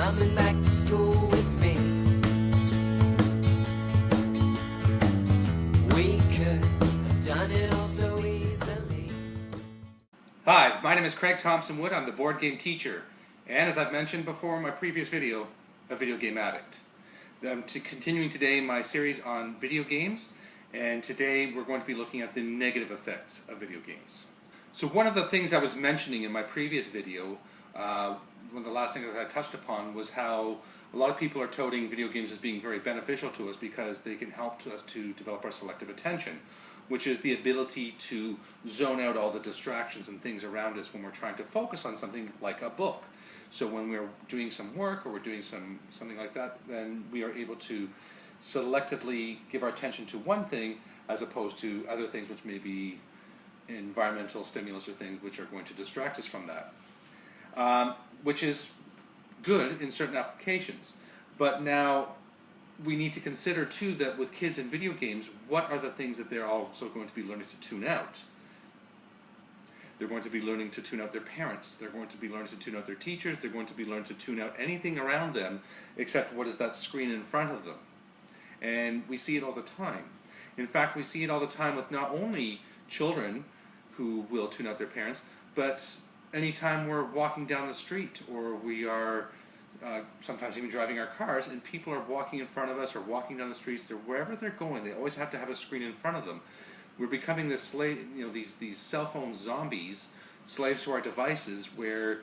coming back to school with me. We could have done it all so easily. Hi, my name is Craig Thompson Wood. I'm the board game teacher, and as I've mentioned before in my previous video, a video game addict. I'm continuing today my series on video games, and today we're going to be looking at the negative effects of video games. So one of the things I was mentioning in my previous video, one of the last things that I touched upon, was how a lot of people are touting video games as being very beneficial to us because they can help us to develop our selective attention, which is the ability to zone out all the distractions and things around us when we're trying to focus on something like a book. So when we're doing some work or we're doing something like that, then we are able to selectively give our attention to one thing as opposed to other things which may be environmental stimulus or things which are going to distract us from that. Which is good in certain applications. But now we need to consider too that with kids in video games, what are the things that they're also going to be learning to tune out? They're going to be learning to tune out their parents. They're going to be learning to tune out their teachers. They're going to be learning to tune out anything around them except what is that screen in front of them. And we see it all the time. In fact, we see it all the time with not only children who will tune out their parents, but anytime we're walking down the street or we are sometimes even driving our cars and people are walking in front of us or walking down the streets, wherever they're going, they always have to have a screen in front of them. We're becoming this slave, these cell phone zombies, slaves to our devices, where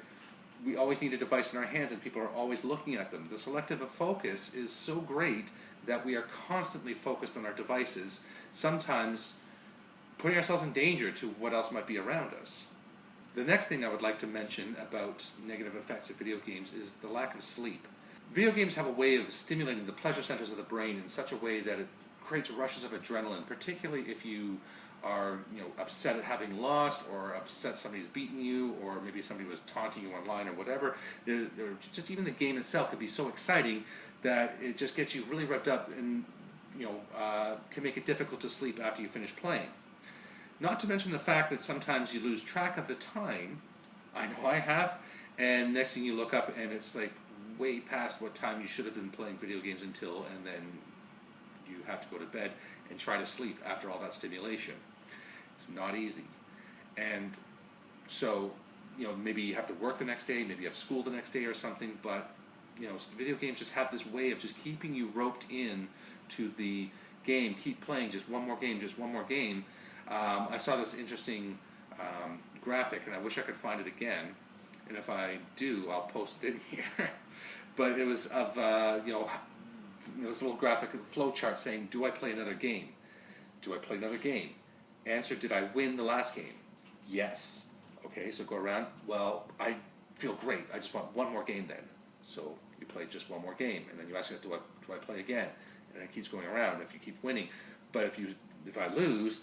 we always need a device in our hands and people are always looking at them. The selective focus is so great that we are constantly focused on our devices, sometimes putting ourselves in danger to what else might be around us. The next thing I would like to mention about negative effects of video games is the lack of sleep. Video games have a way of stimulating the pleasure centers of the brain in such a way that it creates rushes of adrenaline, particularly if you are upset at having lost, or upset somebody's beaten you, or maybe somebody was taunting you online or whatever. Just even the game itself could be so exciting that it just gets you really revved up and can make it difficult to sleep after you finish playing. Not to mention the fact that sometimes you lose track of the time. I know I have, and next thing you look up and it's like way past what time you should have been playing video games until, and then you have to go to bed and try to sleep after all that stimulation. It's not easy. And so, maybe you have to work the next day, maybe you have school the next day or something, but video games just have this way of just keeping you roped in to the game. Keep playing, just one more game, just one more game. I saw this interesting graphic, and I wish I could find it again. And if I do, I'll post it in here. But it was of this little graphic flow chart saying, "Do I play another game? Do I play another game?" Answer: did I win the last game? Yes. Okay, so go around. Well, I feel great. I just want one more game then. So you play just one more game, and then you ask us, "Do I play again?" And it keeps going around if you keep winning. But if I lose,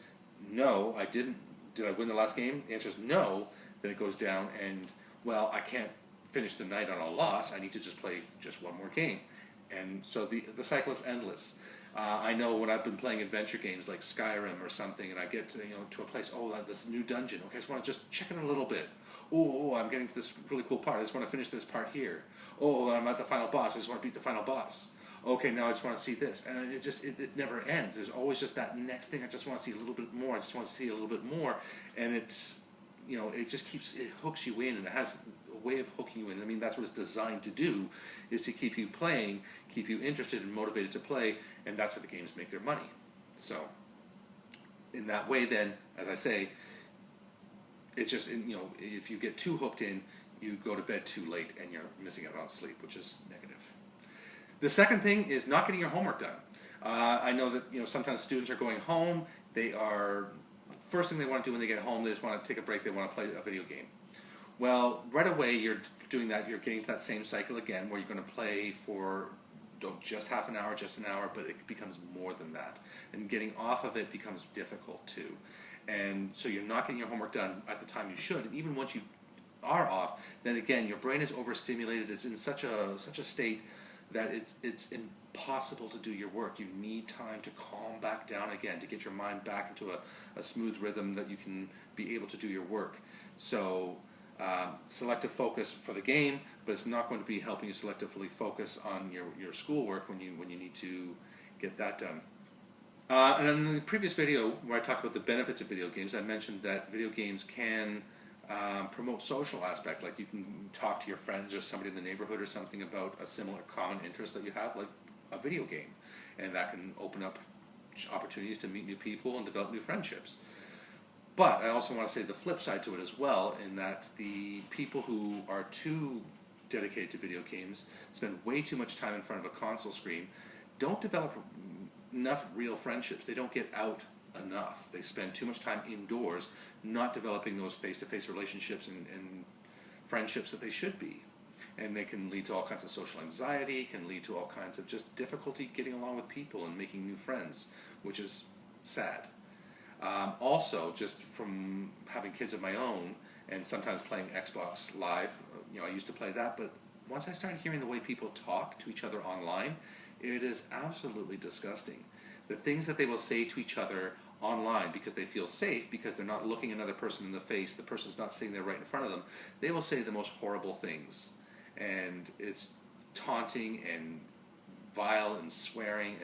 no, I didn't. Did I win the last game? The answer is no. Then it goes down, and well, I can't finish the night on a loss. I need to just play just one more game. And so the cycle is endless. I know when I've been playing adventure games like Skyrim or something, and I get to a place, this new dungeon. Okay, I just want to just check it a little bit. Oh, I'm getting to this really cool part. I just want to finish this part here. Oh, I'm at the final boss. I just want to beat the final boss. Okay, now I just want to see this, and it never ends. There's always just that next thing. I just want to see a little bit more. I just want to see a little bit more, and it's it just it hooks you in, and it has a way of hooking you in. I mean, that's what it's designed to do, is to keep you playing, keep you interested and motivated to play, and that's how the games make their money. So, in that way, then, as I say, it's just if you get too hooked in, you go to bed too late, and you're missing out on sleep, which is negative. The second thing is not getting your homework done. I know that sometimes students are going home. First thing they want to do when they get home, they just want to take a break. They want to play a video game. Well, right away you're doing that. You're getting to that same cycle again, where you're going to play for just half an hour, just an hour, but it becomes more than that. And getting off of it becomes difficult too. And so you're not getting your homework done at the time you should. And even once you are off, then again your brain is overstimulated. It's in such a state that it's impossible to do your work. You need time to calm back down again, to get your mind back into a smooth rhythm that you can be able to do your work. So selective focus for the game, but it's not going to be helping you selectively focus on your schoolwork when you need to get that done. And in the previous video where I talked about the benefits of video games, I mentioned that video games can promote social aspect, like you can talk to your friends or somebody in the neighborhood or something about a similar common interest that you have, like a video game, and that can open up opportunities to meet new people and develop new friendships. But I also want to say the flip side to it as well, in that the people who are too dedicated to video games spend way too much time in front of a console screen, don't develop enough real friendships. They don't get out enough. They spend too much time indoors, not developing those face-to-face relationships and friendships that they should be. And they can lead to all kinds of social anxiety, can lead to all kinds of just difficulty getting along with people and making new friends, which is sad. Also, just from having kids of my own and sometimes playing Xbox Live, I used to play that, but once I started hearing the way people talk to each other online, it is absolutely disgusting. The things that they will say to each other online because they feel safe, because they're not looking another person in the face, the person's not sitting there right in front of them, they will say the most horrible things. And it's taunting and vile and swearing.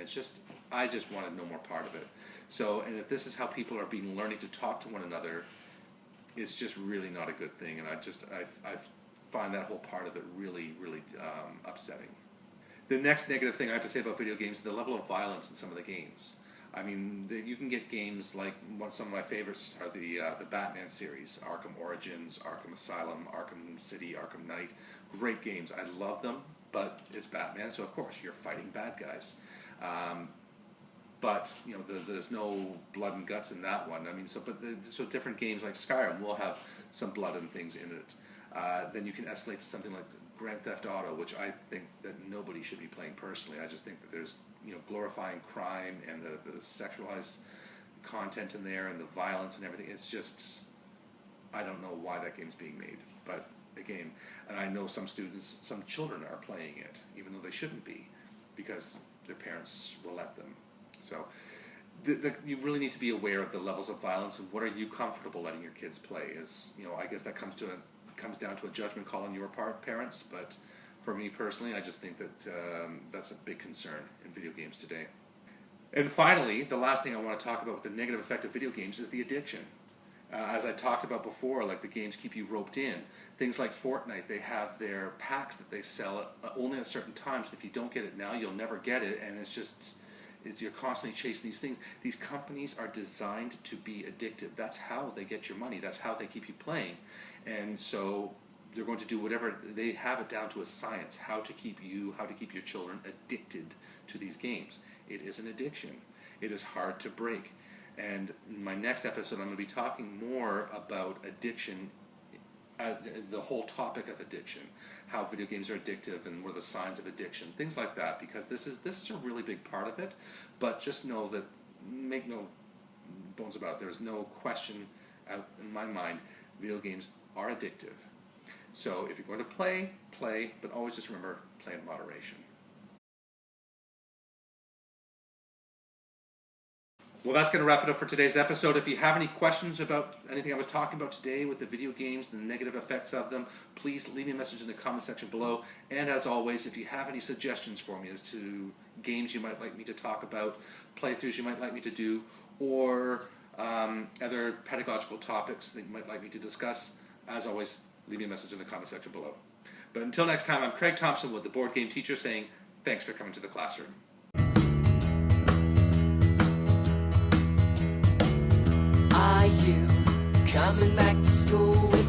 I just wanted no more part of it. So, and if this is how people are learning to talk to one another, it's just really not a good thing. And I find that whole part of it really, really upsetting. The next negative thing I have to say about video games is the level of violence in some of the games. I mean, you can get games like, some of my favorites are the Batman series, Arkham Origins, Arkham Asylum, Arkham City, Arkham Knight. Great games. I love them, but it's Batman, so of course you're fighting bad guys. But there's no blood and guts in that one. I mean, so different games like Skyrim will have some blood and things in it. Then you can escalate to something like Grand Theft Auto, which I think that nobody should be playing personally. I just think that there's glorifying crime and the sexualized content in there and the violence and everything. It's just, I don't know why that game's being made. But again, and I know some children are playing it, even though they shouldn't be, because their parents will let them. So you really need to be aware of the levels of violence and what are you comfortable letting your kids play. I guess that comes down to a judgment call on your part, parents, but for me personally, I just think that that's a big concern in video games today. And finally, the last thing I want to talk about with the negative effect of video games is the addiction. As I talked about before, like the games keep you roped in. Things like Fortnite, they have their packs that they sell only at certain times. If you don't get it now, you'll never get it, and you're constantly chasing these things. These companies are designed to be addictive. That's how they get your money. That's how they keep you playing. And so they're going to do whatever. They have it down to a science, how to keep your children addicted to these games. It is an addiction. It is hard to break. And in my next episode, I'm going to be talking more about addiction, the whole topic of addiction, how video games are addictive and what are the signs of addiction, things like that, because this is a really big part of it. But just know that, make no bones about it, there's no question in my mind, video games are addictive. So if you're going to play, but always just remember, play in moderation. Well, that's going to wrap it up for today's episode. If you have any questions about anything I was talking about today with the video games, the negative effects of them, please leave me a message in the comment section below. And as always, if you have any suggestions for me as to games you might like me to talk about, playthroughs you might like me to do, or other pedagogical topics that you might like me to discuss, as always, leave me a message in the comment section below. But until next time, I'm Craig Thompson with the Board Game Teacher saying, thanks for coming to the classroom. Are you coming back to school with